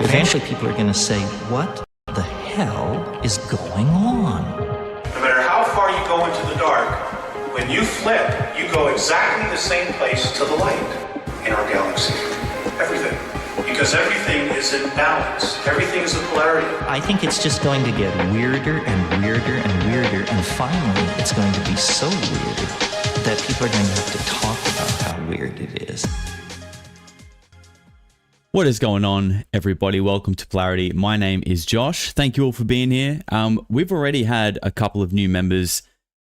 Eventually people are going to say, what the hell is going on? No matter how far you go into the dark, when you flip, you go exactly the same place to the light in our galaxy. Everything. Because everything is in balance. Everything is a polarity. I think it's just going to get weirder and weirder and weirder, and finally it's going to be so weird that people are going to have to talk about how weird it is. What is going on, everybody? Welcome to Polarity. My name is Josh. Thank you all for being here. We've already had a couple of new members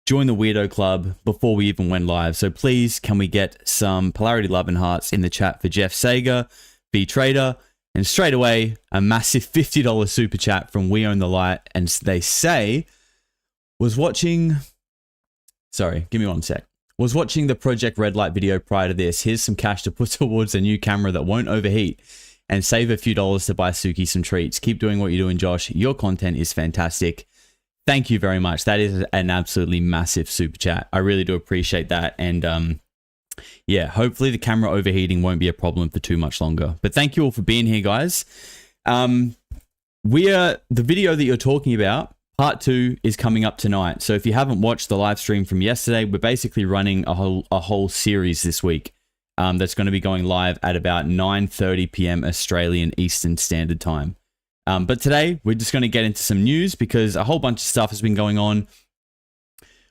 join the Weirdo Club before we even went live. So please, can we get some Polarity love and hearts in the chat for Jeff Sager, B Trader, and straight away a massive $50 super chat from We Own the Light. And they say, was watching the Project Red Light video prior to this. Here's some cash to put towards a new camera that won't overheat and save a few dollars to buy Suki some treats. Keep doing what you're doing, Josh. Your content is fantastic. Thank you very much. That is an absolutely massive super chat. I really do appreciate that. And yeah, hopefully the camera overheating won't be a problem for too much longer. But thank you all for being here, guys. The video that you're talking about, Part 2 is coming up tonight. So if you haven't watched the live stream from yesterday, we're basically running a whole series this week that's going to be going live at about 9:30 p.m. Australian Eastern Standard Time. But today, we're just going to get into some news because a whole bunch of stuff has been going on.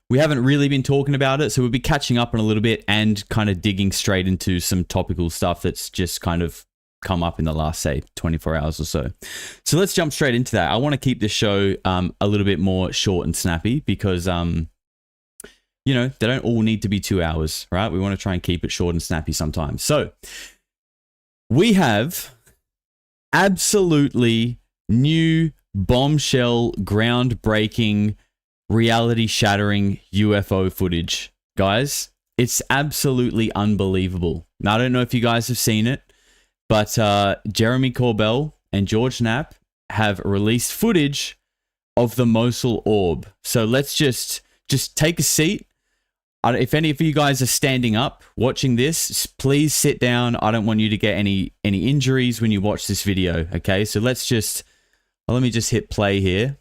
We haven't really been talking about it, so we'll be catching up on a little bit and kind of digging straight into some topical stuff that's just kind of come up in the last, say, 24 hours or so. So let's jump straight into that. I want to keep this show a little bit more short and snappy because, you know, they don't all need to be 2 hours, right? We want to try and keep it short and snappy sometimes. So we have absolutely new bombshell, groundbreaking, reality-shattering UFO footage. Guys, it's absolutely unbelievable. Now, I don't know if you guys have seen it, but Jeremy Corbell and George Knapp have released footage of the Mosul orb. So let's just take a seat. If any of you guys are standing up watching this, please sit down. I don't want you to get any injuries when you watch this video, okay? So let me just hit play here.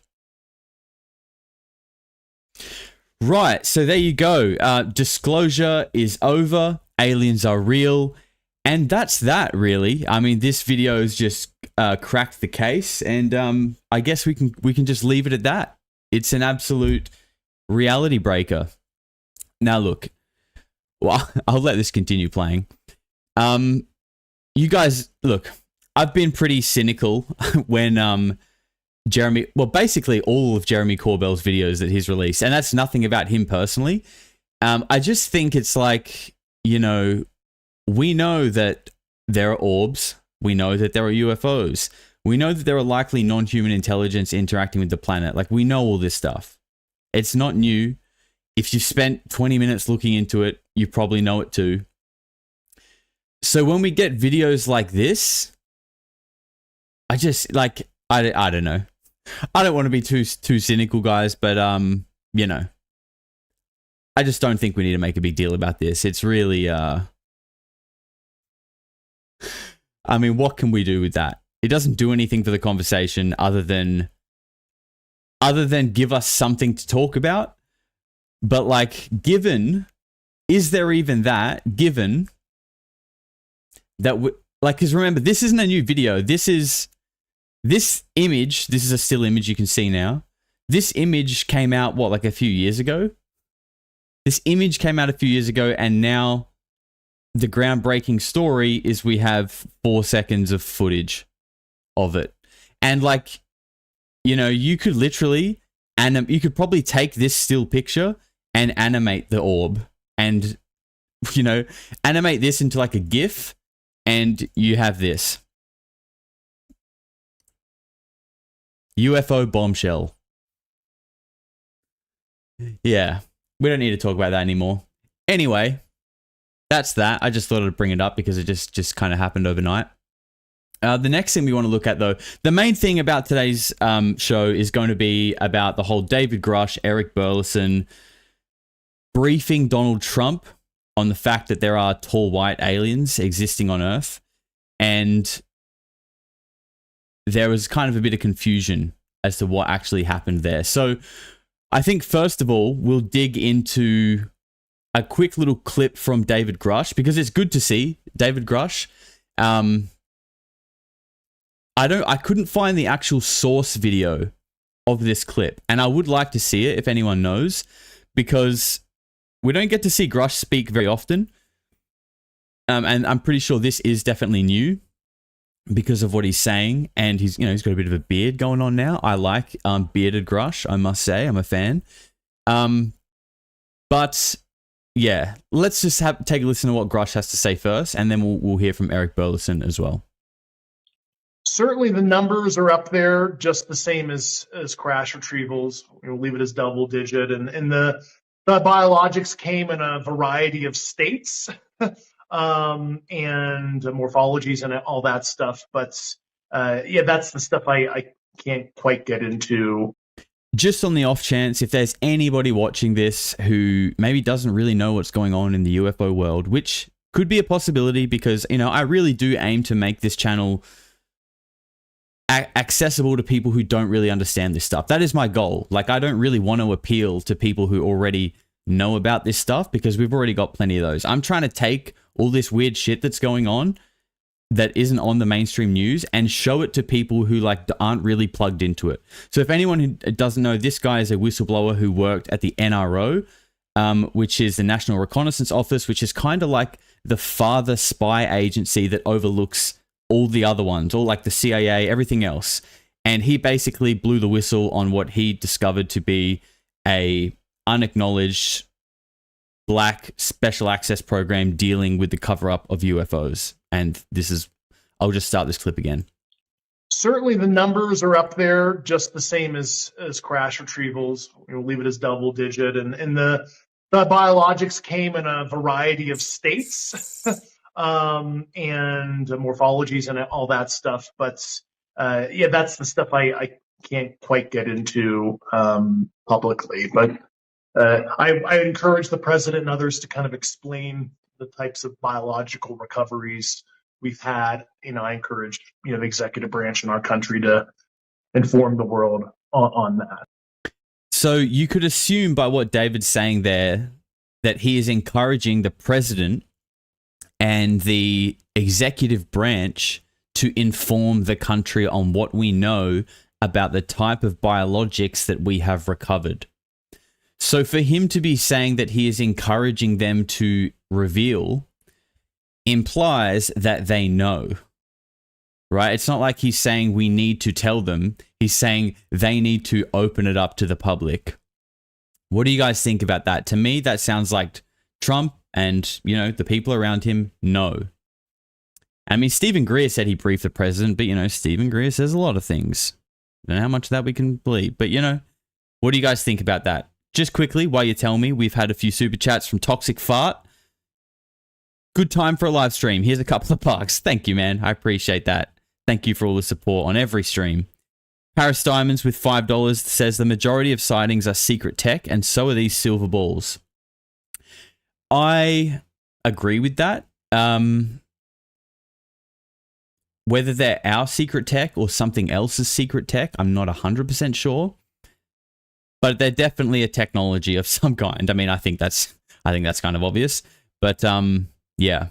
Right, so there you go. Disclosure is over. Aliens are real. And that's that, really. I mean, this video has just cracked the case, and I guess we can just leave it at that. It's an absolute reality breaker. Now, look, well, I'll let this continue playing. You guys, look, I've been pretty cynical when basically all of Jeremy Corbell's videos that he's released, and that's nothing about him personally. I just think it's like, you know, we know that there are orbs. We know that there are UFOs. We know that there are likely non-human intelligence interacting with the planet. Like, we know all this stuff. It's not new. If you spent 20 minutes looking into it, you probably know it too. So when we get videos like this, I just, like, I don't know. I don't want to be too cynical, guys, but, you know, I just don't think we need to make a big deal about this. It's really, I mean, what can we do with that? It doesn't do anything for the conversation other than give us something to talk about. But like, is there even that, given that, because remember, this isn't a new video. This image, this is a still image you can see now. This image came out, like a few years ago? This image came out a few years ago, and now the groundbreaking story is we have 4 seconds of footage of it. And like, you know, you could literally, you could probably take this still picture and animate the orb and, you know, animate this into like a GIF, and you have this. UFO bombshell. Yeah, we don't need to talk about that anymore. Anyway, that's that. I just thought I'd bring it up because it just kind of happened overnight. The next thing we want to look at, though, the main thing about today's show is going to be about the whole David Grusch, Eric Burleson briefing Donald Trump on the fact that there are tall white aliens existing on Earth. And there was kind of a bit of confusion as to what actually happened there. So I think first of all, we'll dig into a quick little clip from David Grusch, because it's good to see David Grusch. I couldn't find the actual source video of this clip, and I would like to see it if anyone knows, because we don't get to see Grusch speak very often. And I'm pretty sure this is definitely new because of what he's saying, and he's got a bit of a beard going on now. I like bearded Grusch, I must say. I'm a fan. But yeah, let's just take a listen to what Grusch has to say first, and then we'll hear from Eric Burleson as well. Certainly the numbers are up there, just the same as crash retrievals. We'll leave it as double digit. And the biologics came in a variety of states and morphologies and all that stuff. But yeah, that's the stuff I can't quite get into. Just on the off chance, if there's anybody watching this who maybe doesn't really know what's going on in the UFO world, which could be a possibility, because, I really do aim to make this channel accessible to people who don't really understand this stuff. That is my goal. Like, I don't really want to appeal to people who already know about this stuff, because we've already got plenty of those. I'm trying to take all this weird shit that's going on that isn't on the mainstream news and show it to people who aren't really plugged into it. So if anyone who doesn't know, this guy is a whistleblower who worked at the NRO, which is the National Reconnaissance Office, which is kind of like the father spy agency that overlooks all the other ones, all like the CIA, everything else. And he basically blew the whistle on what he discovered to be a unacknowledged black special access program dealing with the cover-up of UFOs. And I'll just start this clip again. Certainly the numbers are up there, just the same as crash retrievals. We'll leave it as double digit. And the biologics came in a variety of states and morphologies and all that stuff. But yeah, that's the stuff I can't quite get into publicly. But I encourage the president and others to kind of explain the types of biological recoveries we've had. I encourage the executive branch in our country to inform the world on that. So you could assume by what David's saying there that he is encouraging the president and the executive branch to inform the country on what we know about the type of biologics that we have recovered. So for him to be saying that he is encouraging them to reveal implies that they know, right? It's not like he's saying we need to tell them. He's saying they need to open it up to the public. What do you guys think about that? To me, that sounds like Trump and, the people around him know. I mean, Stephen Greer said he briefed the president, but, Stephen Greer says a lot of things. I don't know how much of that we can believe. But, what do you guys think about that? Just quickly, while you tell me, we've had a few super chats from Toxic Fart. Good time for a live stream. Here's a couple of bucks. Thank you, man. I appreciate that. Thank you for all the support on every stream. Paris Diamonds with $5 says the majority of sightings are secret tech, and so are these silver balls. I agree with that. Whether they're our secret tech or something else's secret tech, I'm not 100% sure. But they're definitely a technology of some kind. I mean, I think that's kind of obvious. But yeah,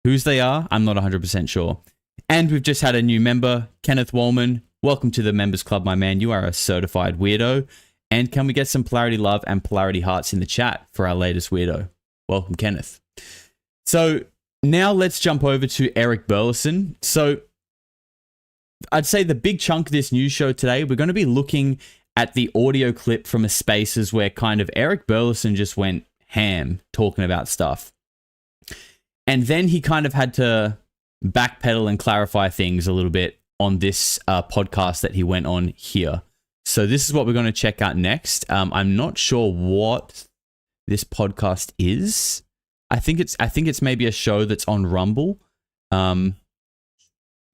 whose they are, I'm not 100% sure. And we've just had a new member, Kenneth Wallman. Welcome to the Members Club, my man. You are a certified weirdo. And can we get some Polarity love and Polarity hearts in the chat for our latest weirdo? Welcome, Kenneth. So now let's jump over to Eric Burleson. So I'd say the big chunk of this news show today, we're going to be looking at the audio clip from a Spaces where kind of Eric Burleson just went ham talking about stuff. And then he kind of had to backpedal and clarify things a little bit on this podcast that he went on here. So this is what we're going to check out next. I'm not sure what this podcast is. I think it's maybe a show that's on Rumble. But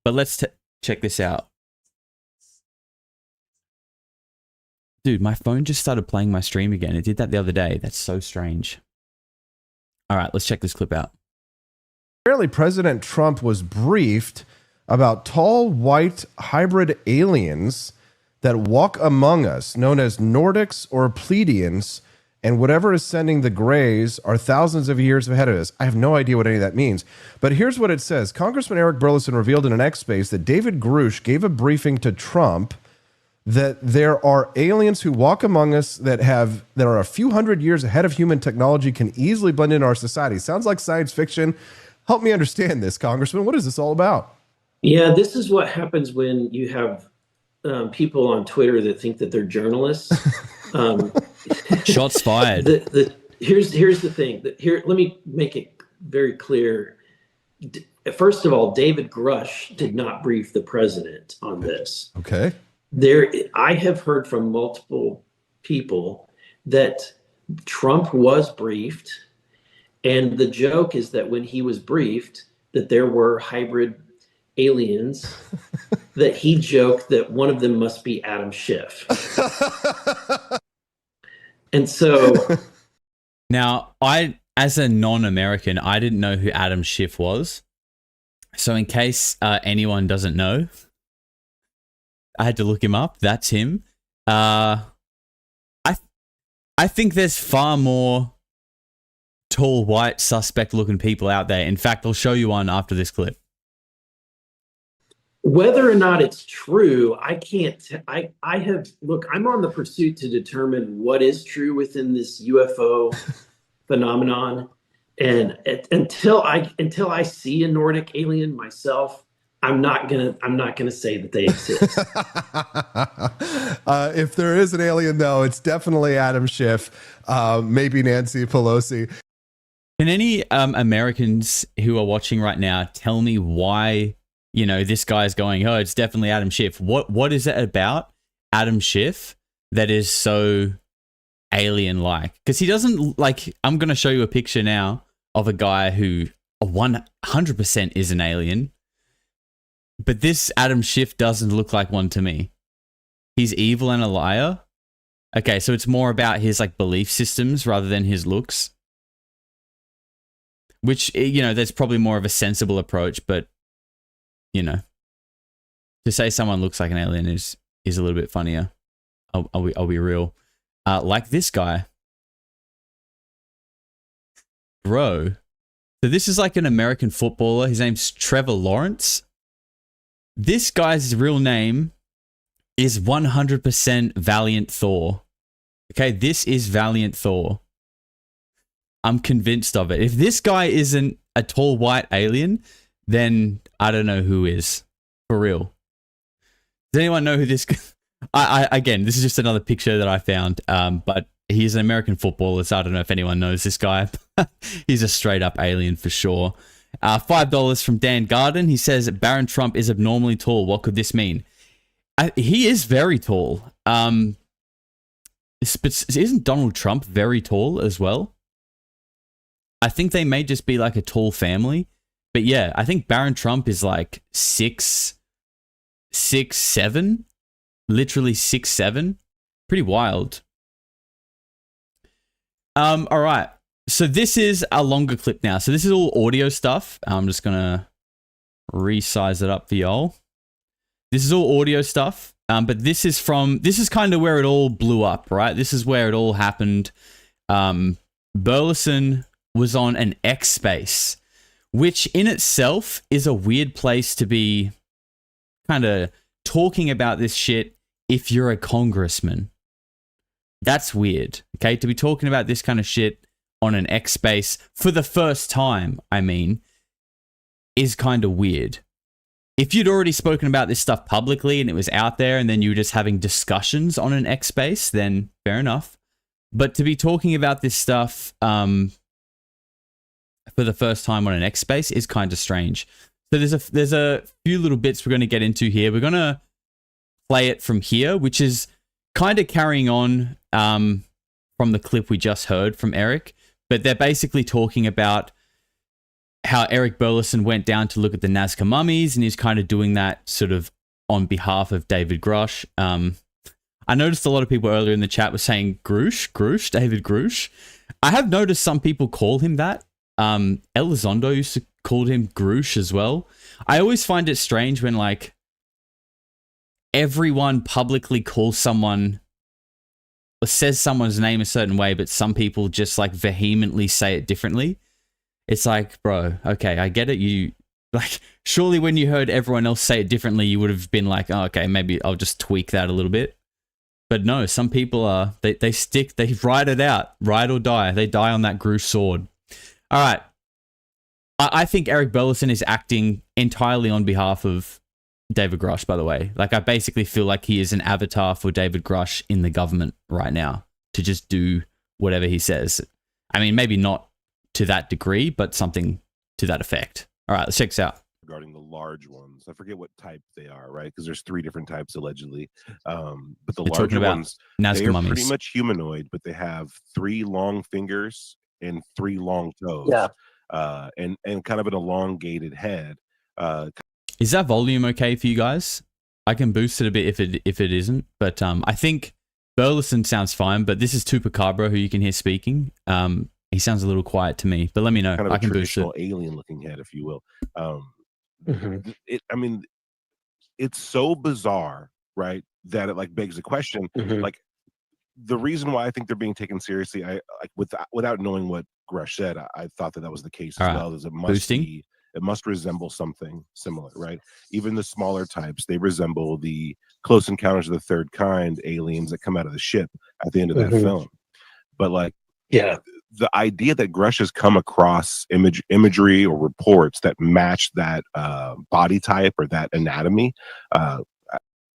let's check this out. Dude, my phone just started playing my stream again. It did that the other day. That's so strange. All right, let's check this clip out. Apparently, President Trump was briefed about tall, white, hybrid aliens that walk among us, known as Nordics or Pleiadians, and whatever is sending the Greys are thousands of years ahead of us. I have no idea what any of that means. But here's what it says. Congressman Eric Burlison revealed in an X Space that David Grusch gave a briefing to Trump that there are aliens who walk among us that are a few hundred years ahead of human technology, can easily blend into our society. Sounds like science fiction. Help me understand this, Congressman. What is this all about? Yeah, this is what happens when you have people on Twitter that think that they're journalists. Shots fired. Here's the thing. Let me make it very clear. First of all, David Grusch did not brief the president on this. Okay. I have heard from multiple people that Trump was briefed, and the joke is that when he was briefed that there were hybrid aliens, that he joked that one of them must be Adam Schiff. And so now, as a non-American, I didn't know who Adam Schiff was. So in case anyone doesn't know, I had to look him up. That's him. I think there's far more tall, white, suspect-looking people out there. In fact, I'll show you one after this clip. whether or not it's true, I can't. I'm on the pursuit to determine what is true within this UFO phenomenon, and until I see a Nordic alien myself, I'm not gonna say that they exist. If there is an alien, though, it's definitely Adam Schiff, maybe Nancy Pelosi. Can any Americans who are watching right now tell me why, this guy's going, oh, it's definitely Adam Schiff? What is it about Adam Schiff that is so alien-like? Because he doesn't, I'm going to show you a picture now of a guy who 100% is an alien. But this Adam Schiff doesn't look like one to me. He's evil and a liar. Okay, so it's more about his belief systems rather than his looks. Which, that's probably more of a sensible approach, but, to say someone looks like an alien is a little bit funnier. I'll be real. Like this guy. Bro. So this is like an American footballer. His name's Trevor Lawrence. This guy's real name is 100% Valiant Thor. Okay, this is Valiant Thor. I'm convinced of it. If this guy isn't a tall white alien, then I don't know who is. For real. Does anyone know who this... Again, this is just another picture that I found, but he's an American footballer, so I don't know if anyone knows this guy. He's a straight up alien for sure. $5 from Dan Garden. He says, Barron Trump is abnormally tall. What could this mean? He is very tall. But isn't Donald Trump very tall as well? I think they may just be like a tall family. But yeah, I think Barron Trump is like 6'7". Literally 6'7". Pretty wild. All right. So this is a longer clip now. So this is all audio stuff. I'm just going to resize it up for y'all. This is all audio stuff. But this is kind of where it all blew up, right? This is where it all happened. Burleson was on an X Space, which in itself is a weird place to be kind of talking about this shit if you're a congressman. That's weird, okay? To be talking about this kind of shit on an X Space for the first time, is kind of weird. If you'd already spoken about this stuff publicly and it was out there and then you were just having discussions on an X Space, then fair enough. But to be talking about this stuff for the first time on an X Space is kind of strange. So there's a few little bits we're going to get into here. We're going to play it from here, which is kind of carrying on from the clip we just heard from Eric. But they're basically talking about how Eric Burleson went down to look at the Nazca mummies, and he's kind of doing that sort of on behalf of David Grusch. I noticed a lot of people earlier in the chat were saying Grusch, David Grusch. I have noticed some people call him that. Elizondo used to called him Grusch as well. I always find it strange when like everyone publicly calls someone or says someone's name a certain way, but some people just like vehemently say it differently. It's like, bro, okay, I get it. You like, surely when you heard everyone else say it differently, you would have been like, oh, okay, maybe I'll just tweak that a little bit. But no, some people are, they ride it out, ride or die. They die on that Grusch sword. All right. I think Eric Burleson is acting entirely on behalf of David Grusch, by the way. Like, I basically feel like he is an avatar for David Grusch in the government right now to just do whatever he says. I mean, maybe not to that degree, but something to that effect. All right, let's check this out. Regarding the large ones, I forget what type they are, right? Because there's 3 different types allegedly. But the larger ones, they are pretty much humanoid, but they have 3 long fingers and 3 long toes. Yeah. And kind of an elongated head. Is that volume okay for you guys? I can boost it a bit if it isn't, but I think Burleson sounds fine. But this is Tupacabra, who you can hear speaking. He sounds a little quiet to me, but let me know. Kind of I can boost it. Alien-looking head, if you will. I mean, it's so bizarre, right? That it like begs the question. Like, the reason why I think they're being taken seriously, I like without knowing what Grusch said, I thought that was the case as well. Is it must be. It must resemble something similar, right? Even the smaller types, they resemble the Close Encounters of the Third Kind aliens that come out of the ship at the end of that film. But like, yeah, the idea that Grusch has come across imagery or reports that match that body type or that anatomy.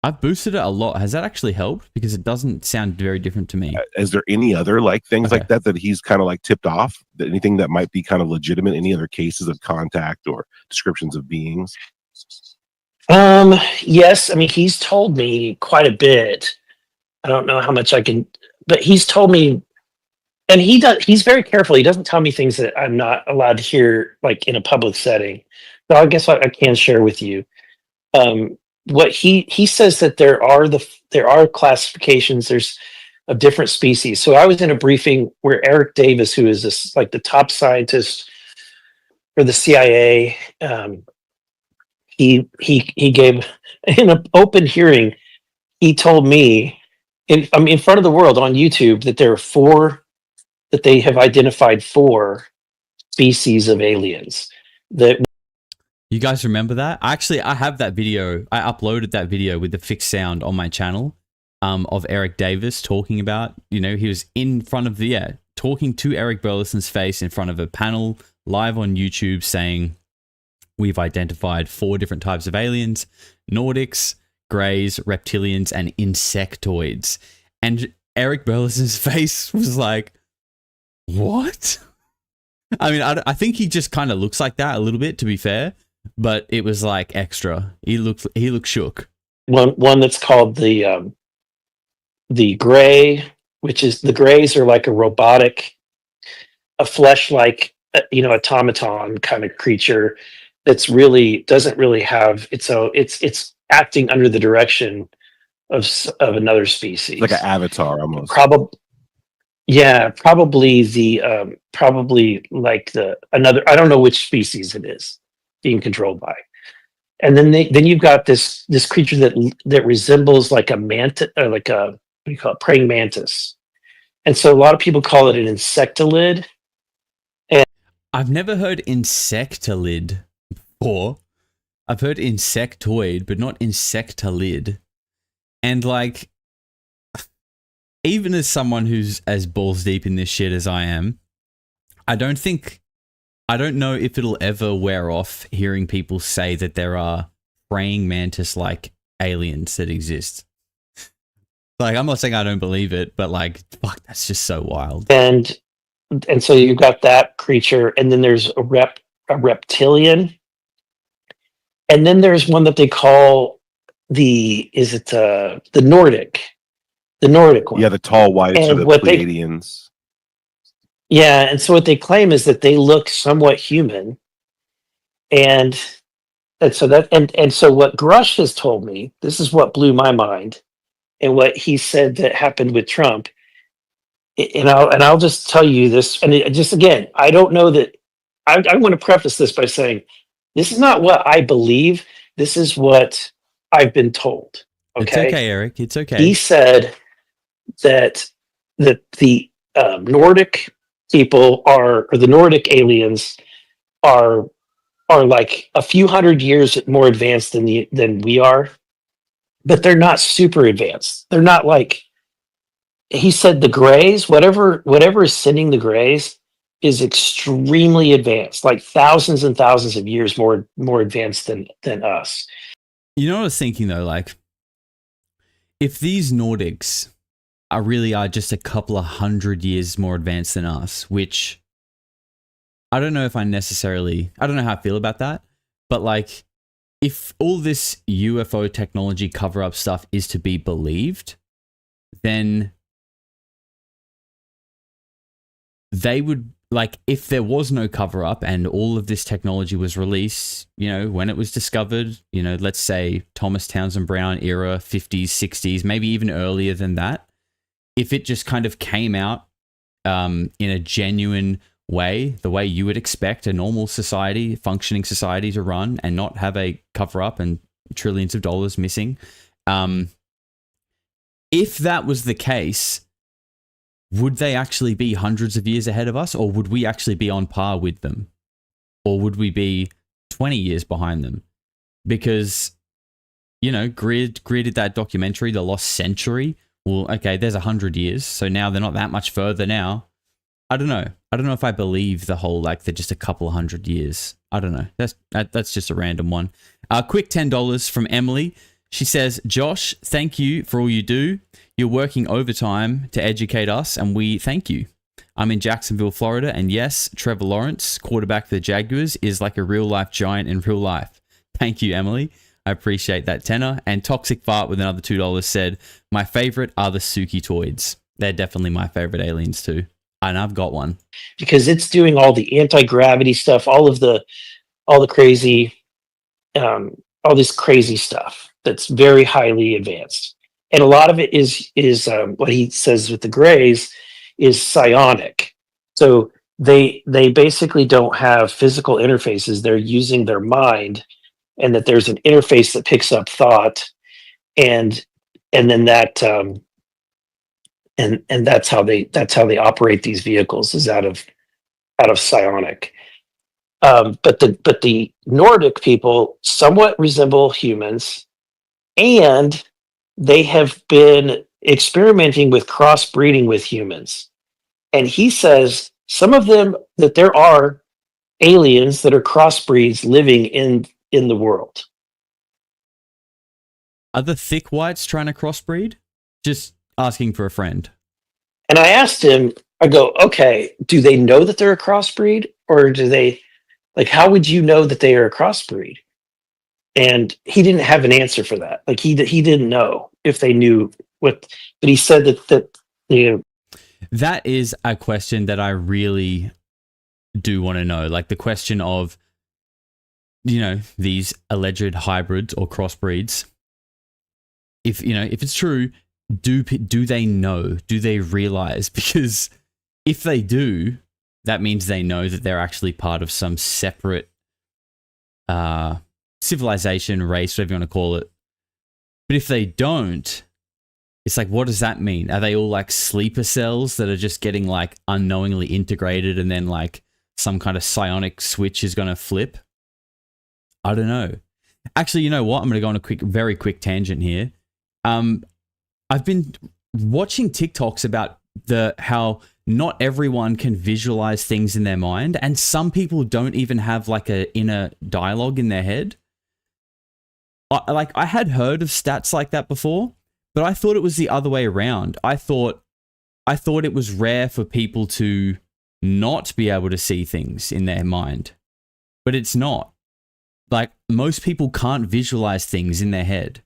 I've boosted it a lot. Has that actually helped? Because it doesn't sound very different to me. Is there any other like things like that he's kind of like tipped off? That anything that might be kind of legitimate? Any other cases of contact or descriptions of beings? Yes. I mean, he's told me quite a bit. I don't know how much I can, but he's told me, and he's very careful. He doesn't tell me things that I'm not allowed to hear, like in a public setting. So I guess I can share with you. What he says that there are classifications. There's of different species. So I was in a briefing where Eric Davis, who is this like the top scientist for the CIA, he gave in an open hearing. He told me in front of the world on YouTube that there are that they have identified 4 species of aliens that. You guys remember that? Actually, I have that video. I uploaded that video with the fixed sound on my channel of Eric Davis talking about, he was in front of talking to Eric Burleson's face in front of a panel live on YouTube saying, we've identified 4 different types of aliens: Nordics, Greys, Reptilians, and Insectoids. And Eric Burleson's face was like, what? I mean, I think he just kind of looks like that a little bit, to be fair. But it was like extra. He looked shook. One that's called the gray, which is the grays are like a robotic, a flesh-like automaton kind of creature that's really doesn't really have it's acting under the direction of another species, like an avatar almost. Probably like another. I don't know which species it is being controlled by. And then you've got this creature that resembles like a manta, or like a, what do you call it, praying mantis. And so a lot of people call it an insectolid. And I've never heard insectolid before. I've heard insectoid, but not insectolid. And like, even as someone who's as balls deep in this shit as I am, I don't know if it'll ever wear off hearing people say that there are praying mantis-like aliens that exist. Like, I'm not saying I don't believe it, but like, fuck, that's just so wild. And so you've got that creature, and then there's a reptilian, and then there's one that they call the Nordic one. Yeah, the tall whites or the Pleiadians. Yeah, and so what they claim is that they look somewhat human, and so what Grusch has told me, this is what blew my mind, and what he said that happened with Trump, and I'll just tell you this, and just again, I don't know that I want to preface this by saying this is not what I believe. This is what I've been told. It's Okay. okay, Eric. It's okay. He said that the Nordic people or the Nordic aliens are like a few hundred years more advanced than we are, but they're not super advanced. They're not like he said the Greys, whatever is sending the Greys is extremely advanced, like thousands and thousands of years more advanced than us. You know what I was thinking though, like if these Nordics are just a couple of 100 years more advanced than us, which I don't know if I don't know how I feel about that, but like if all this UFO technology cover-up stuff is to be believed, then they would, like, if there was no cover-up and all of this technology was released, you know, when it was discovered, you know, let's say Thomas Townsend Brown era, 50s, 60s, maybe even earlier than that, if it just kind of came out in a genuine way, the way you would expect a normal society, functioning society to run and not have a cover-up and trillions of dollars missing, if that was the case, would they actually be hundreds of years ahead of us, or would we actually be on par with them? Or would we be 20 years behind them? Because, you know, Greer did that documentary, The Lost Century. Well, okay, there's 100 years, so now they're not that much further now. I don't know. I don't know if I believe the whole, like, they're just a couple of 100 years. I don't know. That's just a random one. Quick $10 from Emily. She says, Josh, thank you for all you do. You're working overtime to educate us, and we thank you. I'm in Jacksonville, Florida, and yes, Trevor Lawrence, quarterback for the Jaguars, is like a real-life giant in real life. Thank you, Emily. I appreciate that tenor. And Toxic Fart with another $2 said, my favorite are the Suki toids. They're definitely my favorite aliens too. And I've got one. Because it's doing all the anti-gravity stuff, all the crazy, all this crazy stuff that's very highly advanced. And a lot of it is what he says with the Greys is psionic. So they basically don't have physical interfaces. They're using their mind, and that there's an interface that picks up thought, and then that and that's how they operate these vehicles, is out of psionic. But the Nordic people somewhat resemble humans, and they have been experimenting with crossbreeding with humans. And he says some of them, that there are aliens that are crossbreeds living in the world. Are the thick whites trying to crossbreed? Just asking for a friend. And I asked him, I go, okay, do they know that they're a crossbreed, or do they, like, how would you know that they are a crossbreed? And he didn't have an answer for that. Like he didn't know if they knew what, but he said that you know, that is a question that I really do want to know. Like the question of, you know, these alleged hybrids or crossbreeds. If, you know, if it's true, do they know? Do they realize? Because if they do, that means they know that they're actually part of some separate civilization, race, whatever you want to call it. But if they don't, it's like, what does that mean? Are they all like sleeper cells that are just getting like unknowingly integrated, and then like some kind of psionic switch is going to flip? I don't know. Actually, you know what? I'm going to go on a very quick tangent here. I've been watching TikToks about how not everyone can visualize things in their mind, and some people don't even have like a inner dialogue in their head. I had heard of stats like that before, but I thought it was the other way around. I thought it was rare for people to not be able to see things in their mind, but it's not. Like, most people can't visualize things in their head.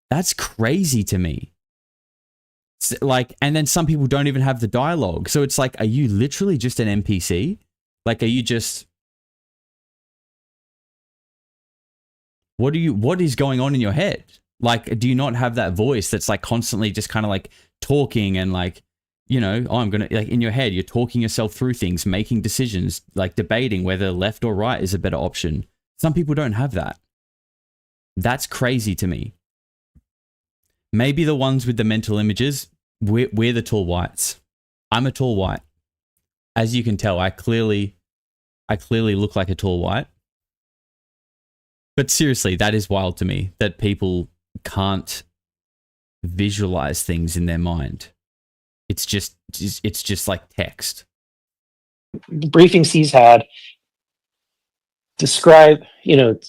That's crazy to me. Like, and then some people don't even have the dialogue. So it's like, are you literally just an NPC? Like, are you just... What is going on in your head? Like, do you not have that voice that's like constantly just kind of like talking and like you know, oh, I'm going to, like, in your head, you're talking yourself through things, making decisions, like debating whether left or right is a better option. Some people don't have that. That's crazy to me. Maybe the ones with the mental images, we're the tall whites. I'm a tall white. As you can tell, I clearly look like a tall white. But seriously, that is wild to me that people can't visualize things in their mind. It's just like text. The briefings he's had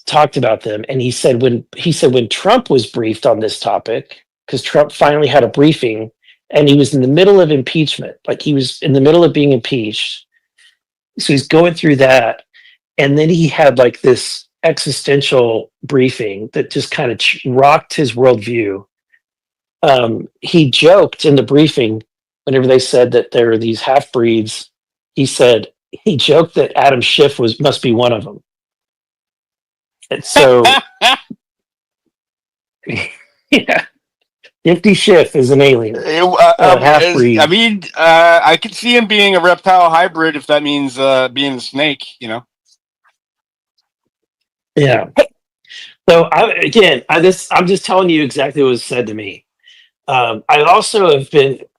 talked about them, and he said when Trump was briefed on this topic, because Trump finally had a briefing, and he was in the middle of impeachment, like he was in the middle of being impeached, so he's going through that, and then he had like this existential briefing that just kind of rocked his worldview. He joked in the briefing whenever they said that there are these half breeds. He joked that Adam Schiff must be one of them. And so, yeah, Nifty Schiff is an alien, half breed. I mean, I could see him being a reptile hybrid if that means being a snake, you know. Yeah. So I'm just telling you exactly what was said to me. I also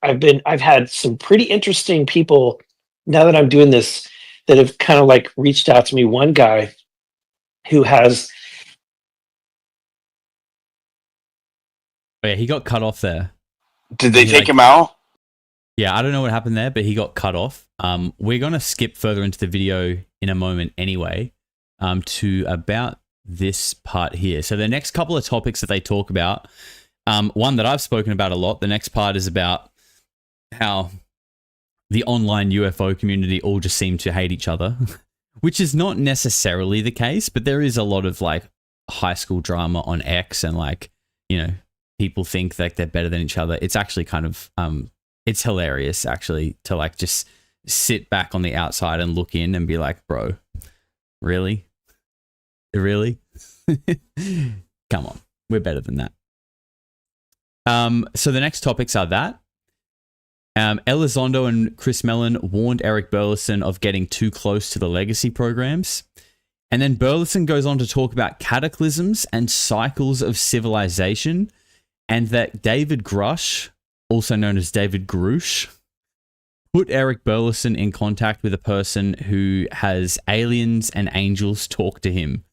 I've had some pretty interesting people now that I'm doing this that have kind of like reached out to me. One guy who has, oh, yeah, he got cut off there. Did they take him out? Yeah, I don't know what happened there, but he got cut off. We're gonna skip further into the video in a moment anyway, to about this part here. So the next couple of topics that they talk about, one that I've spoken about a lot. The next part is about how the online UFO community all just seem to hate each other, which is not necessarily the case, but there is a lot of like high school drama on X, and like, you know, people think that they're better than each other. It's actually kind of, it's hilarious actually to like just sit back on the outside and look in and be like, bro, really? Really? Come on, we're better than that. So the next topics are that Elizondo and Chris Mellon warned Eric Burleson of getting too close to the legacy programs. And then Burleson goes on to talk about cataclysms and cycles of civilization, and that David Grusch, also known as David Grusch, put Eric Burleson in contact with a person who has aliens and angels talk to him.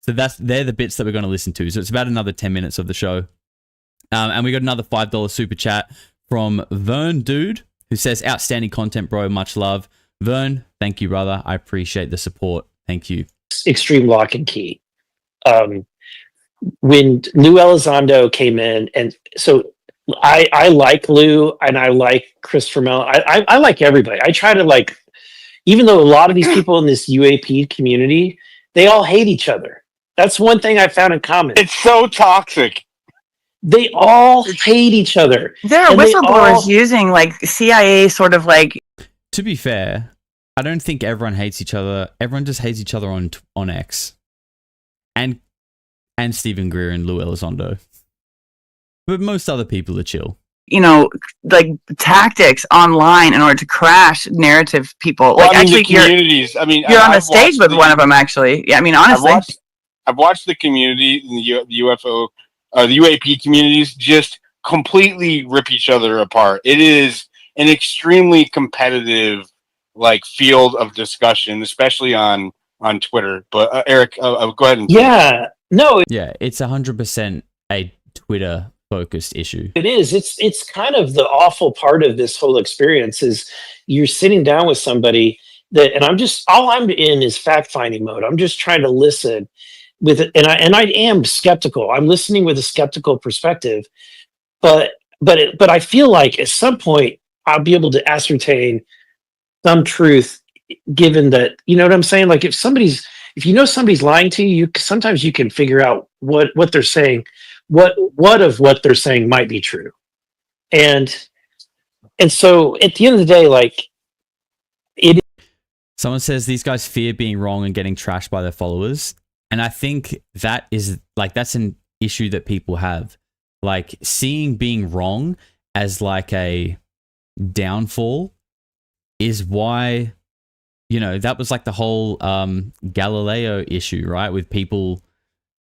So they're the bits that we're going to listen to. So it's about another 10 minutes of the show. And we got another $5 super chat from Vern Dude, who says, outstanding content, bro. Much love. Vern, thank you, brother. I appreciate the support. Thank you. Extreme Lock and Key. When Lou Elizondo came in, and so I like Lou and I like Christopher Mellon. I like everybody. I try to like, even though a lot of these people in this UAP community, they all hate each other. That's one thing I found in common. It's so toxic. They all hate each other. There are whistleblowers using like CIA sort of like. To be fair, I don't think everyone hates each other. Everyone just hates each other on X. And Stephen Greer and Lou Elizondo. But most other people are chill. You know, like tactics online in order to crash narrative people. Well, like, I mean, actually, the communities. You're on the stage with one of them, actually. Yeah, I mean, honestly. I've watched the community, the UFO, the UAP communities just completely rip each other apart. It is an extremely competitive, like, field of discussion, especially on Twitter. But Eric, go ahead and yeah, no, yeah, it's 100% a Twitter focused issue. It is. It's kind of the awful part of this whole experience is you're sitting down with somebody that, and all I'm in is fact finding mode. I'm just trying to listen with it, and I am skeptical. I'm listening with a skeptical perspective, but I feel like at some point I'll be able to ascertain some truth, given that, you know what I'm saying? Like if you know somebody's lying to you, sometimes you can figure out what they're saying, what of what they're saying might be true, and so at the end of the day, like it. Someone says these guys fear being wrong and getting trashed by their followers. And I think that is like, that's an issue that people have, like seeing being wrong as like a downfall is why, you know, that was like the whole Galileo issue, right? With people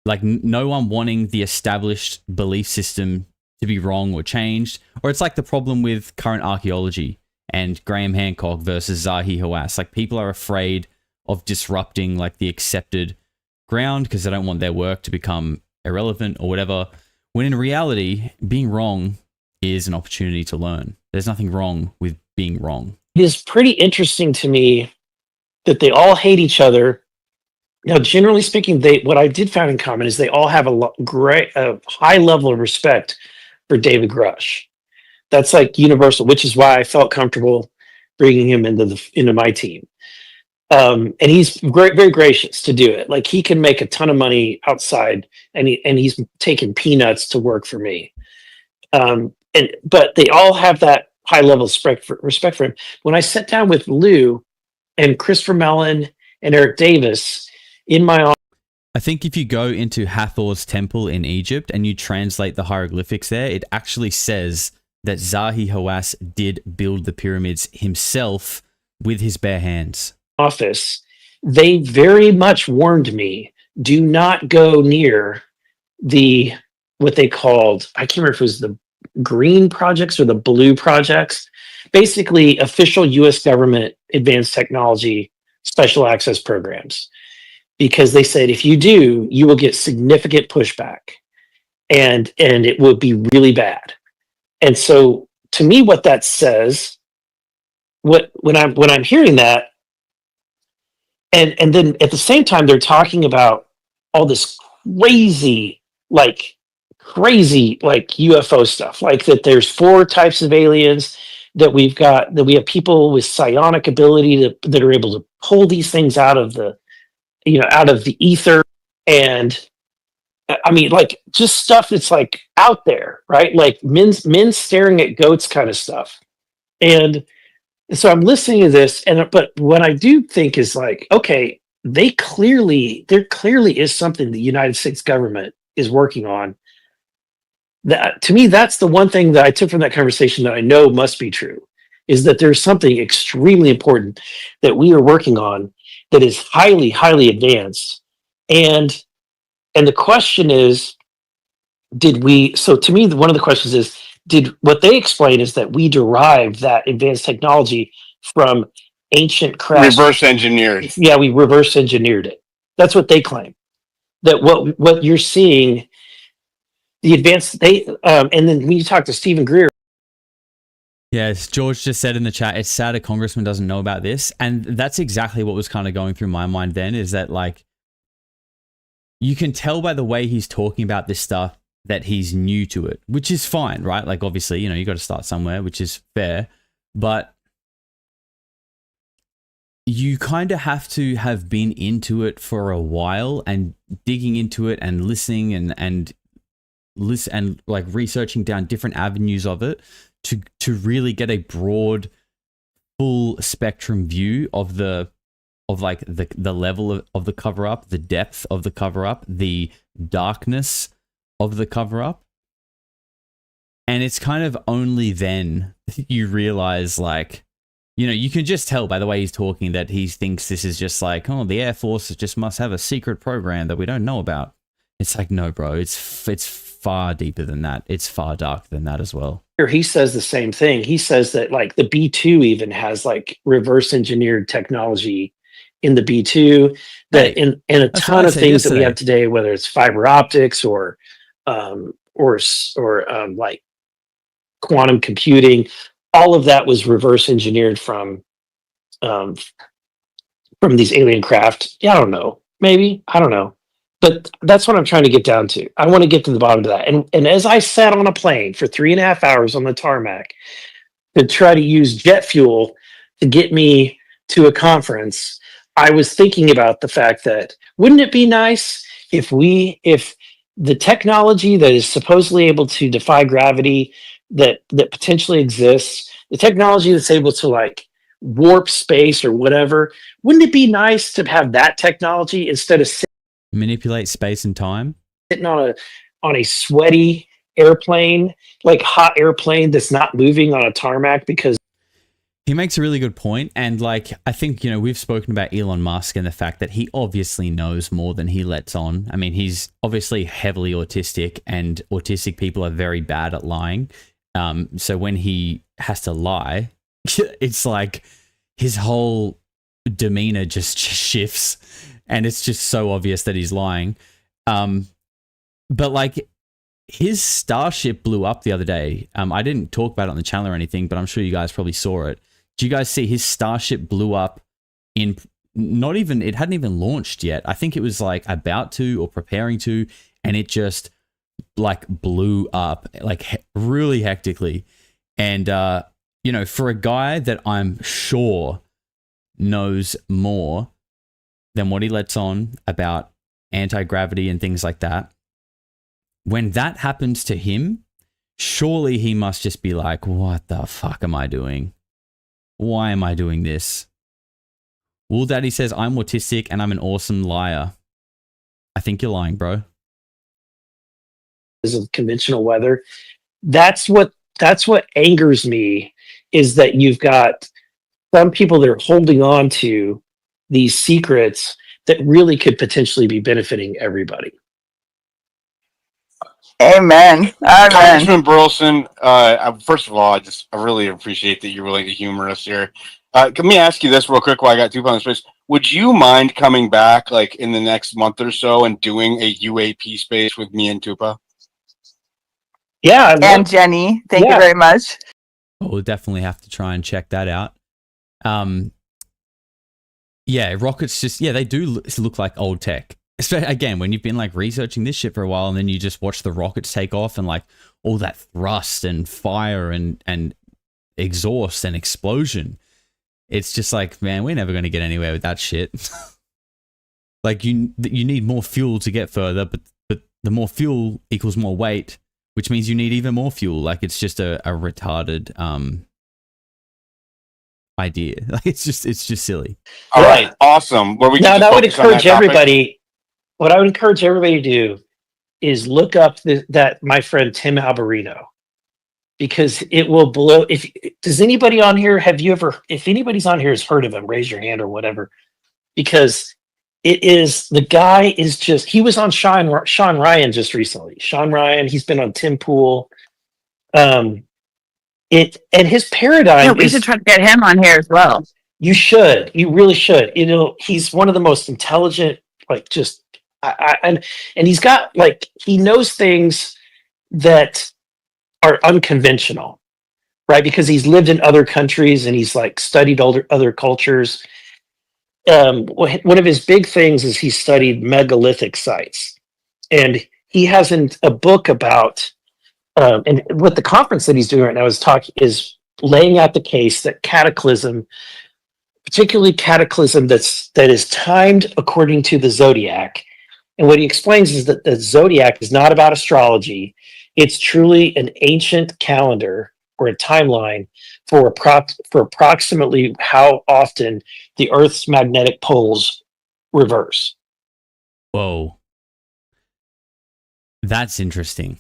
like no one wanting the established belief system to be wrong or changed. Or it's like the problem with current archaeology and Graham Hancock versus Zahi Hawass. Like people are afraid of disrupting like the accepted ground because they don't want their work to become irrelevant or whatever. When in reality, being wrong is an opportunity to learn. There's nothing wrong with being wrong. It is pretty interesting to me that they all hate each other. Now, generally speaking, what I did find in common is they all have a high level of respect for David Grusch. That's like universal, which is why I felt comfortable bringing him into my team. And he's very gracious to do it. Like he can make a ton of money outside, and he's taking peanuts to work for me. But they all have that high level of respect for him. When I sat down with Lou and Christopher Mellon and Eric Davis in my office, I think if you go into Hathor's temple in Egypt and you translate the hieroglyphics there, it actually says that Zahi Hawass did build the pyramids himself with his bare hands. They very much warned me, do not go near what they called, I can't remember if it was the green projects or the blue projects, basically official US government advanced technology special access programs. Because they said, if you do, you will get significant pushback and it will be really bad. And so to me, what that says, when I'm hearing that, and then at the same time, they're talking about all this crazy UFO stuff, like that there's 4 types of aliens, that we have people with psionic ability that are able to pull these things out of the ether. And I mean, like just stuff that's like out there, right? Like men staring at goats kind of stuff. And so I'm listening to this, but what I do think is like, okay, there clearly is something the United States government is working on. That to me, that's the one thing that I took from that conversation that I know must be true, is that there's something extremely important that we are working on that is highly, highly advanced. And the question is, so to me, one of the questions is, what they explain is that we derived that advanced technology from ancient craft. Reverse engineered. Yeah, we reverse engineered it. That's what they claim. That what you're seeing, the advanced, and then when you talk to Stephen Greer. Yes, George just said in the chat, it's sad a congressman doesn't know about this. And that's exactly what was kind of going through my mind then, is that like, you can tell by the way he's talking about this stuff that he's new to it, which is fine, right? Like, obviously, you got to start somewhere, which is fair. But you kind of have to have been into it for a while and digging into it and listening and like researching down different avenues of it to really get a broad, full spectrum view of the level of the cover up, the depth of the cover up, the darkness of the cover up. And it's kind of only then you realize, like, you can just tell by the way he's talking that he thinks this is just like, oh, the Air Force just must have a secret program that we don't know about. It's like, no, bro, it's far deeper than that. It's far darker than that as well. He says the same thing. He says that like the B2 even has like reverse engineered technology in the B2 that in a ton of things that we have today, whether it's fiber optics or like quantum computing, all of that was reverse engineered from these alien craft. Yeah, I don't know. Maybe. I don't know. But that's what I'm trying to get down to. I want to get to the bottom of that. And as I sat on a plane for 3.5 hours on the tarmac to try to use jet fuel to get me to a conference, I was thinking about the fact that wouldn't it be nice if the technology that is supposedly able to defy gravity that potentially exists, the technology that's able to like warp space or whatever, wouldn't it be nice to have that technology instead of manipulate space and time, sitting on a sweaty airplane, like hot airplane that's not moving on a tarmac because He makes a really good point, and like I think we've spoken about Elon Musk and the fact that he obviously knows more than he lets on. I mean, he's obviously heavily autistic, and autistic people are very bad at lying. So when he has to lie, it's like his whole demeanor just shifts, and it's just so obvious that he's lying. But like his Starship blew up the other day. I didn't talk about it on the channel or anything, but I'm sure you guys probably saw it. Do you guys see his Starship blew up in it hadn't even launched yet. I think it was like about to or preparing to, and it just like blew up like really hectically. And, for a guy that I'm sure knows more than what he lets on about anti-gravity and things like that, when that happens to him, surely he must just be like, what the fuck am I doing? Why am I doing this? Wool Daddy says, I'm autistic and I'm an awesome liar. I think you're lying, bro. Of conventional weather. That's what angers me, is that you've got some people that are holding on to these secrets that really could potentially be benefiting everybody. Amen. Amen. Congressman Burleson, first of all, I really appreciate that you're willing to humor us here. Let me ask you this real quick while I got 2 pounds of space. Would you mind coming back like in the next month or so and doing a UAP space with me and Tupa? Yeah. And Jenny, thank you very much. We'll definitely have to try and check that out. Yeah, rockets they do look like old tech. Especially, again, when you've been like researching this shit for a while and then you just watch the rockets take off and like all that thrust and fire and exhaust and explosion. It's just like, man, we're never going to get anywhere with that shit. Like you need more fuel to get further, but the more fuel equals more weight, which means you need even more fuel. Like it's just a retarded idea. Like it's just silly. All right, awesome. Where we What I would encourage everybody to do is look up that my friend Tim Alberino, because it will blow. Does anybody on here if anybody's on here has heard of him, raise your hand or whatever, because the guy is just, he was on Sean Ryan just recently. Sean Ryan, he's been on Tim Pool. And his paradigm. Yeah, we should try to get him on here as well. You should. You really should. He's one of the most intelligent, like just, and he's got like, he knows things that are unconventional, right? Because he's lived in other countries and he's like studied other cultures. One of his big things is he studied megalithic sites, and he has a book about, and what the conference that he's doing right now is laying out the case that cataclysm, particularly cataclysm that is timed according to the zodiac. And what he explains is that the zodiac is not about astrology. It's truly an ancient calendar or a timeline for approximately how often the Earth's magnetic poles reverse. Whoa. That's interesting.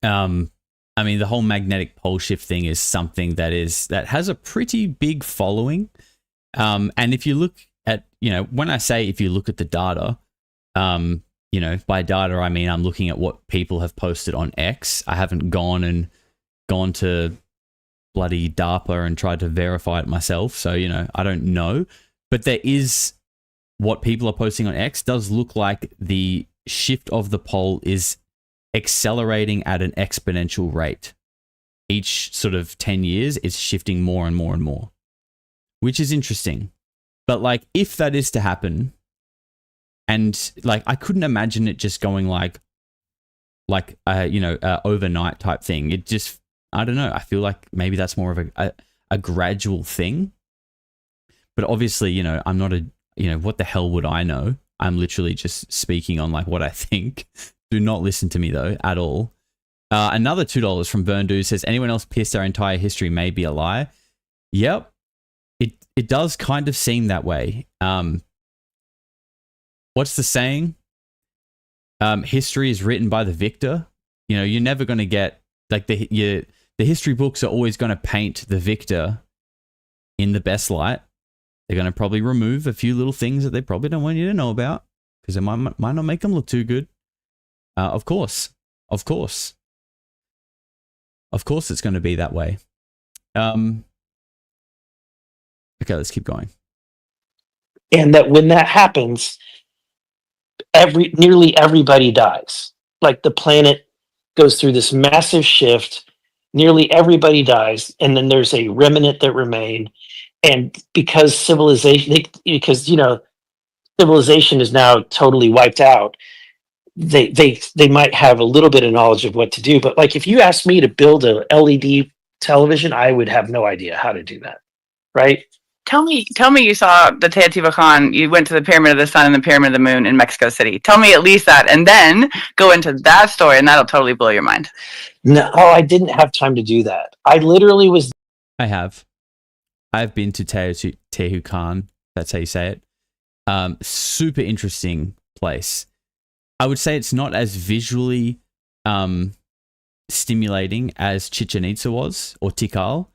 I mean, the whole magnetic pole shift thing is something that has a pretty big following. And if you look at, when I say if you look at the data, by data, I mean, I'm looking at what people have posted on X. I haven't gone to bloody DARPA and tried to verify it myself. So, I don't know. But there is what people are posting on X does look like the shift of the pole is accelerating at an exponential rate. Each sort of 10 years, it's shifting more and more and more, which is interesting. But like, if that is to happen, and like, I couldn't imagine it just going like overnight type thing. It just, I don't know. I feel like maybe that's more of a gradual thing. But obviously, I'm not what the hell would I know? I'm literally just speaking on like what I think. Do not listen to me though at all. Another $2 from Burndu says, anyone else pierced our entire history may be a lie. Yep. It does kind of seem that way. What's the saying? History is written by the victor. You're never going to get like the history books are always going to paint the victor in the best light. They're going to probably remove a few little things that they probably don't want you to know about because it might not make them look too good. Of course, it's going to be that way. Okay, let's keep going. And that when that happens, nearly everybody dies. Like the planet goes through this massive shift. Nearly everybody dies, and then there's a remnant that remain. And because civilization is now totally wiped out, they might have a little bit of knowledge of what to do. But like, if you asked me to build a LED television, I would have no idea how to do that. Right? Tell me you saw the Teotihuacan, you went to the Pyramid of the Sun and the Pyramid of the Moon in Mexico City. Tell me at least that, and then go into that story, and that'll totally blow your mind. No, I didn't have time to do that. I literally was. I've been to Teotihuacan. That's how you say it. Super interesting place. I would say it's not as visually stimulating as Chichen Itza was or Tikal,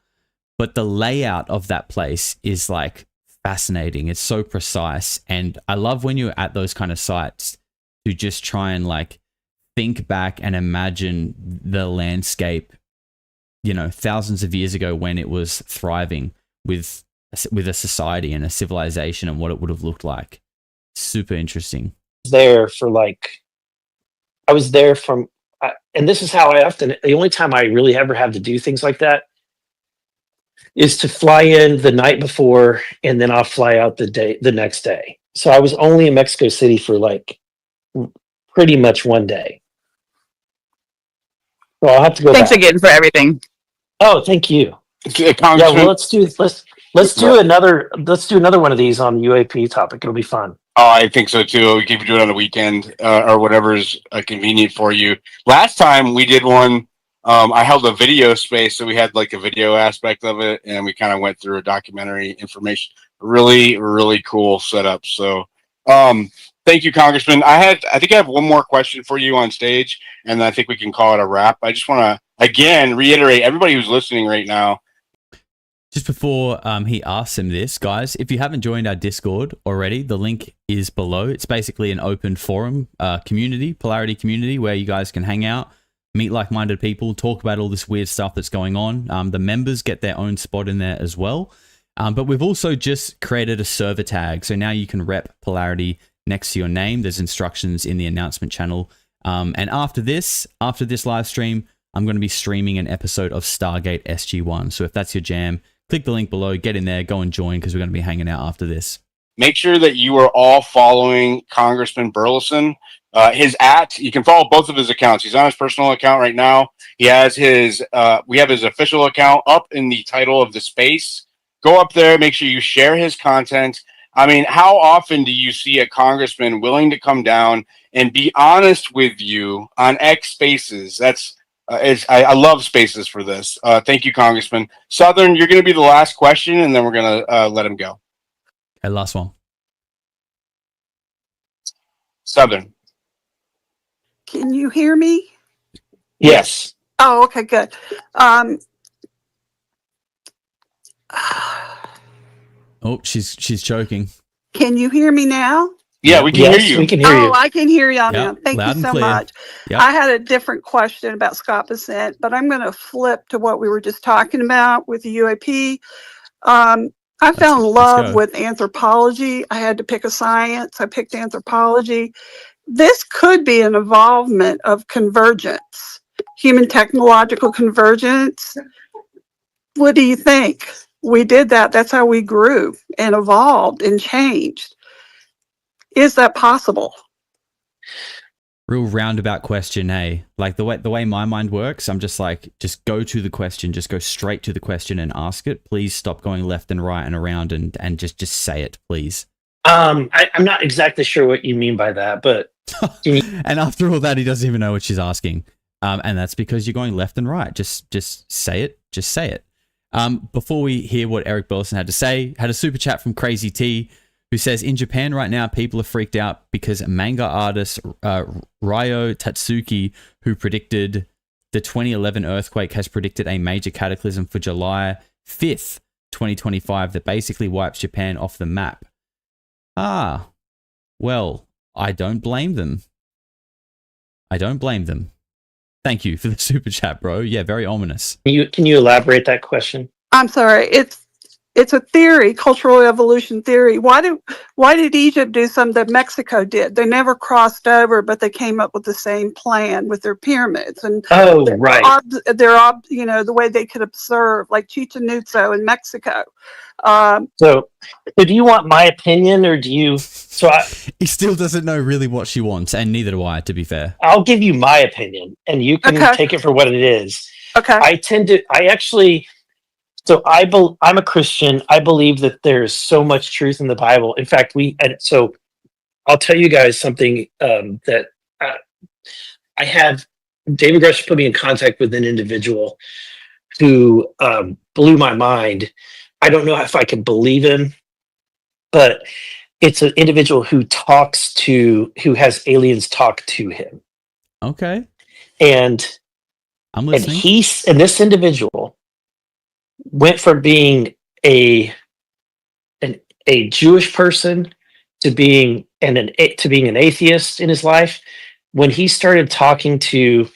but the layout of that place is like fascinating. It's so precise, and I love when you're at those kind of sites to just try and like think back and imagine the landscape, thousands of years ago when it was thriving with a society and a civilization and what it would have looked like. Super interesting. I was there from, and this is how the only time I really ever have to do things like that is to fly in the night before, and then I'll fly out the next day. So I was only in Mexico City for like pretty much one day. So I'll have to go. Thanks back. again for everything. Oh, thank you. Yeah, well, let's do another one of these on the UAP topic. It'll be fun. Oh, I think so too. We can do it on the weekend or whatever's convenient for you. Last time we did one, I held a video space, so we had like a video aspect of it, and we kind of went through a documentary information. Really, really cool setup. So, thank you, Congressman. I think I have one more question for you on stage, and then I think we can call it a wrap. I just want to again reiterate, everybody who's listening right now. Just before he asks him this, guys, if you haven't joined our Discord already, the link is below. It's basically an open forum community, Polarity community, where you guys can hang out, meet like-minded people, talk about all this weird stuff that's going on. The members get their own spot in there as well. But we've also just created a server tag. So now you can rep Polarity next to your name. There's instructions in the announcement channel. And after this live stream, I'm going to be streaming an episode of Stargate SG-1. So if that's your jam, click the link below, get in there, go and join, because we're going to be hanging out after this. Make sure that you are all following Congressman Burleson. You can follow both of his accounts. He's on his personal account right now. He has we have his official account up in the title of the space. Go up there, make sure you share his content. I mean, how often do you see a congressman willing to come down and be honest with you on X Spaces? I love Spaces for this. Thank you, Congressman. Southern, you're going to be the last question, and then we're going to let him go. Okay, last one. Southern. Can you hear me? Yes. Oh, okay, good. Oh, she's choking. Can you hear me now? Yeah, we can hear you. We can hear you. Oh, I can hear y'all now. Thank loud you and so clear. much. Yep. I had a different question about Scott Bessent, but I'm going to flip to what we were just talking about with the UAP. I fell in love with anthropology. I had to pick a science. I picked anthropology. This could be an involvement of convergence, human technological convergence. What do you think? We did that. That's how we grew and evolved and changed. Is that possible? Real roundabout question, hey? Like the way my mind works, I'm just like, just go to the question, just go straight to the question and ask it. Please stop going left and right and around and just say it, please. I'm not exactly sure what you mean by that, but and after all that, he doesn't even know what she's asking. And that's because you're going left and right. Just say it. Just say it. Before we hear what Eric Burleson had to say, had a super chat from Crazy T, who says, in Japan right now, people are freaked out because manga artist Ryo Tatsuki, who predicted the 2011 earthquake, has predicted a major cataclysm for July 5th. 2025 that basically wipes Japan off the map. Ah, well, I don't blame them. I don't blame them. Thank you for the super chat, bro. Yeah, very ominous. Can you elaborate that question? I'm sorry. It's a theory, cultural evolution theory. Why did Egypt do something that Mexico did? They never crossed over, but they came up with the same plan with their pyramids and right. The way they could observe, like Chichen Itza in Mexico. So do you want my opinion, or do you? He still doesn't know really what she wants, and neither do I, to be fair. I'll give you my opinion, and you can take it for what it is. Okay. I'm a Christian. I believe that there's so much truth in the Bible. In fact, so I'll tell you guys something that I have. David Grusch put me in contact with an individual who blew my mind. I don't know if I can believe him, but it's an individual who has aliens talk to him. Okay. And I'm listening. And this individual went from being a Jewish person to being an atheist in his life. When he started talking to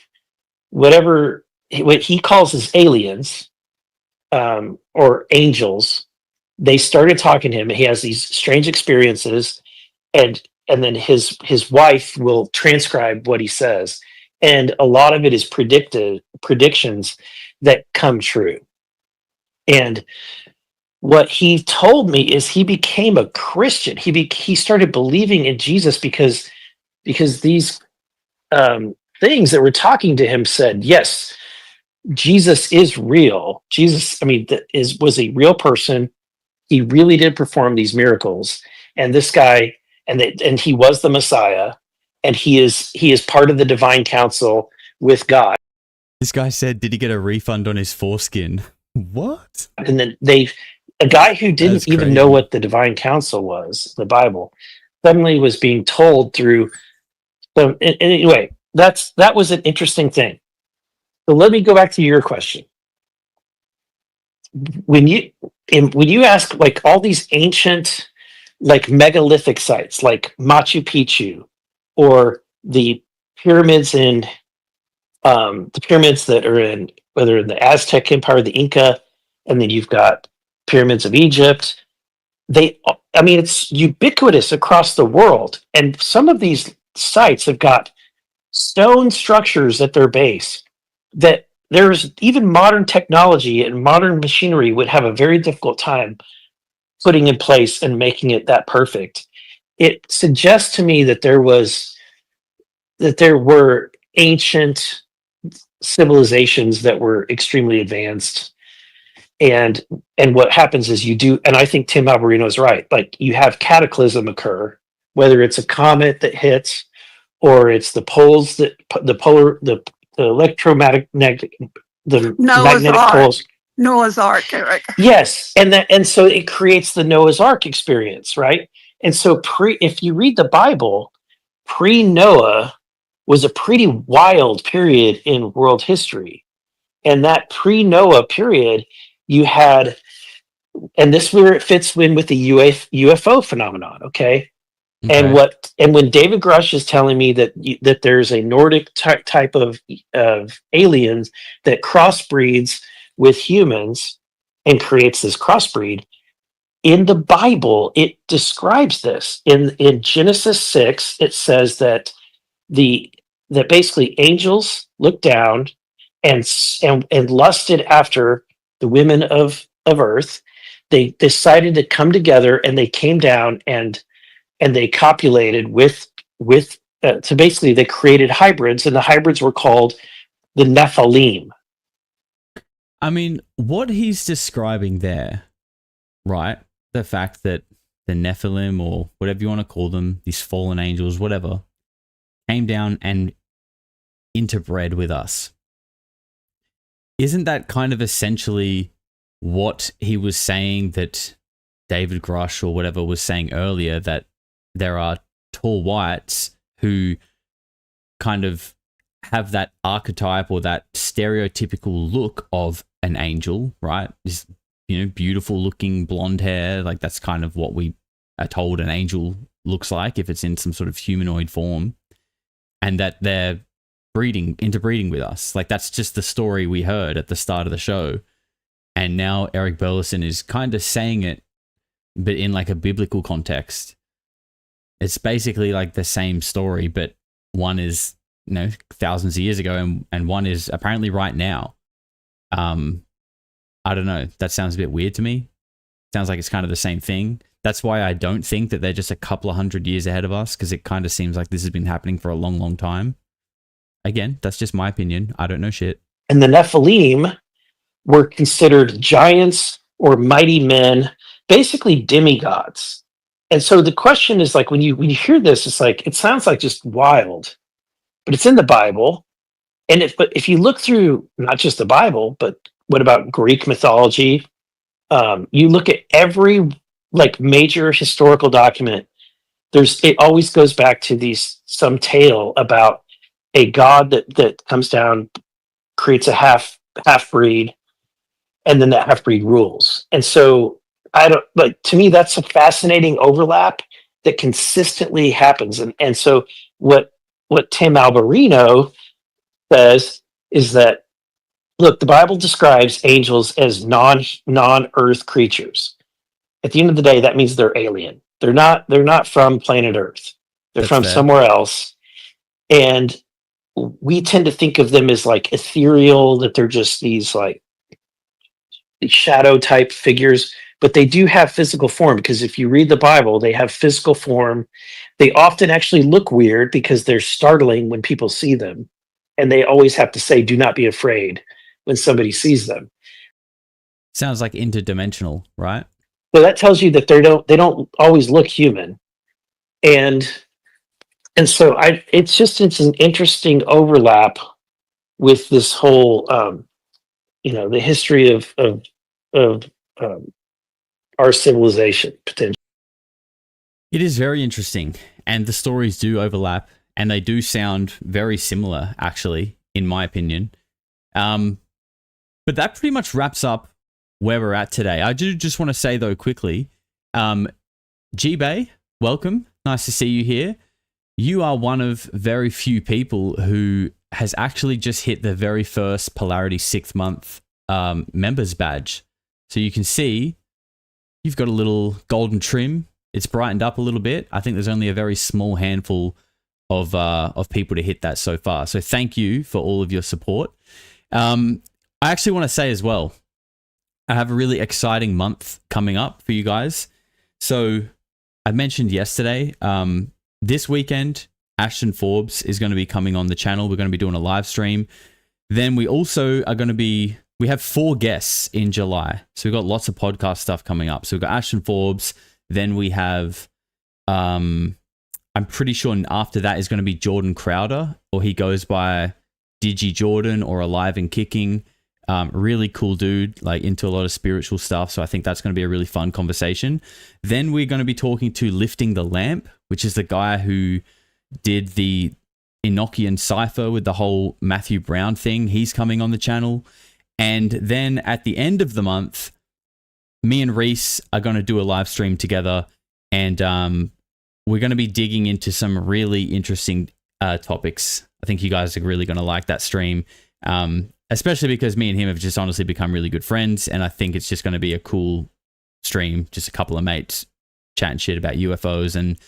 what he calls his aliens, or angels, they started talking to him. He has these strange experiences, and then his wife will transcribe what he says, and a lot of it is predictions that come true. And what he told me is he became a Christian. He started believing in Jesus because these things that were talking to him said, yes, Jesus is real. Jesus, was a real person. He really did perform these miracles. And this guy, and he was the Messiah, and he is part of the divine council with God. This guy said, did he get a refund on his foreskin? What? And then a guy who didn't even know what the divine council was, the Bible, suddenly was being told through. So anyway, that was an interesting thing. So let me go back to your question. When you ask, like, all these ancient, like, megalithic sites like Machu Picchu, or the pyramids that are in, whether in the Aztec Empire, the Inca, and then you've got pyramids of Egypt. It's ubiquitous across the world, and some of these sites have got stone structures at their base that there's even modern technology and modern machinery would have a very difficult time putting in place and making it that perfect. It suggests to me that there were ancient civilizations that were extremely advanced. And what happens is and I think Tim Alberino is right. Like, you have cataclysm occur, whether it's a comet that hits, or it's the poles the electromagnetic, the magnetic poles. Noah's Ark, Eric. Yes, and so it creates the Noah's Ark experience, right? And so if you read the Bible, pre-Noah was a pretty wild period in world history. And that pre-Noah period, you had, and this is where it fits in with the UFO phenomenon, okay? And when David Grusch is telling me that there's a Nordic type of aliens that crossbreeds with humans and creates this crossbreed, in the Bible it describes this. In Genesis 6, it says that basically angels looked down and lusted after the women of earth. They decided to come together, and they came down and they copulated so basically they created hybrids, and the hybrids were called the Nephilim. I mean, what he's describing there, right? The fact that the Nephilim, or whatever you want to call them, these fallen angels, whatever, came down and interbred with us. Isn't that kind of essentially what he was saying that David Grusch or whatever was saying earlier, that there are tall whites who kind of have that archetype or that stereotypical look of an angel, right? This beautiful looking blonde hair. Like that's kind of what we are told an angel looks like if it's in some sort of humanoid form, and that they're interbreeding with us. Like that's just the story we heard at the start of the show. And now Eric Burleson is kind of saying it, but in like a biblical context. It's basically like the same story, but one is, thousands of years ago and one is apparently right now. I don't know. That sounds a bit weird to me. Sounds like it's kind of the same thing. That's why I don't think that they're just a couple of 100 years ahead of us, because it kind of seems like this has been happening for a long, long time. Again, that's just my opinion. I don't know shit. And the Nephilim were considered giants or mighty men, basically demigods. And so the question is like, when you hear this, it's like, it sounds like just wild, but it's in the Bible. And if you look through not just the Bible, but what about Greek mythology? You look at every like major historical document, it always goes back to some tale about a god that comes down, creates a half breed, and then that half breed rules. And so to me, that's a fascinating overlap that consistently happens. And so what Tim Alberino says is that, look, the Bible describes angels as non-earth creatures. At the end of the day, that means they're alien. They're not from planet Earth. They're from somewhere else. And we tend to think of them as like ethereal, that they're just these like shadow type figures, but they do have physical form, because if you read the Bible, they have physical form. They often actually look weird because they're startling when people see them. And they always have to say, do not be afraid when somebody sees them. Sounds like interdimensional, right? So that tells you that they don't always look human. And so it's an interesting overlap with this whole, the history of our civilization potentially. It is very interesting, and the stories do overlap, and they do sound very similar, actually, in my opinion. But that pretty much wraps up where we're at today. I do just want to say, though, quickly, G-Bay, welcome. Nice to see you here. You are one of very few people who has actually just hit the very first Polarity 6th month members badge. So you can see you've got a little golden trim. It's brightened up a little bit. I think there's only a very small handful of people to hit that so far. So thank you for all of your support. I actually want to say as well, I have a really exciting month coming up for you guys. So I mentioned yesterday, this weekend, Ashton Forbes is going to be coming on the channel. We're going to be doing a live stream. Then we also are going to we have 4 guests in July. So we've got lots of podcast stuff coming up. So we've got Ashton Forbes. Then we have, I'm pretty sure after that is going to be Jordan Crowder, or he goes by Digi Jordan or Alive and Kicking. Really cool dude, like into a lot of spiritual stuff. So I think that's going to be a really fun conversation. Then we're going to be talking to Lifting the Lamp, which is the guy who did the Enochian cipher with the whole Matthew Brown thing. He's coming on the channel. And then at the end of the month, me and Reese are going to do a live stream together, and we're going to be digging into some really interesting topics. I think you guys are really going to like that stream, especially because me and him have just honestly become really good friends, and I think it's just going to be a cool stream, just a couple of mates chatting shit about UFOs and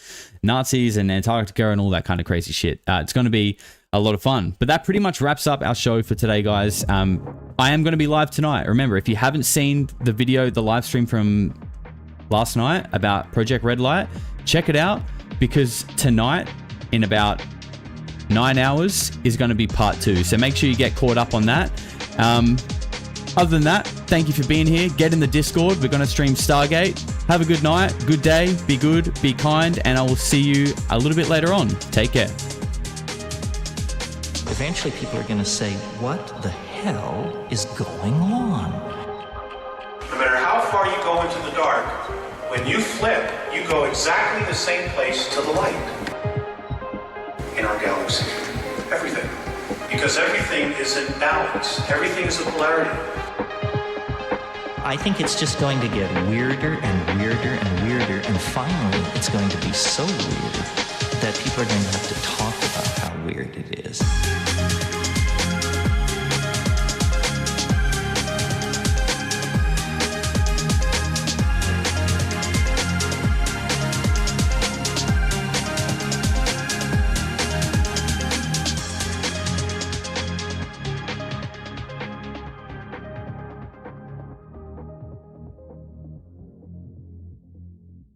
Nazis and Antarctica and all that kind of crazy shit. It's going to be a lot of fun. But that pretty much wraps up our show for today, guys. I am going to be live tonight. Remember, if you haven't seen the video, the live stream from last night about Project Red Light, check it out, because tonight, in about 9 hours, is going to be part 2. So make sure you get caught up on that. Other than that, thank you for being here. Get in the Discord. We're going to stream Stargate. Have a good night, good day, be good, be kind, and I will see you a little bit later on. Take care. Eventually people are going to say, what the hell is going on? No matter how far you go into the dark, when you flip, you go exactly the same place to the light in our galaxy. Everything. Because everything is in balance. Everything is a polarity. I think it's just going to get weirder and weirder and weirder, and finally it's going to be so weird that people are going to have to talk about how weird it is.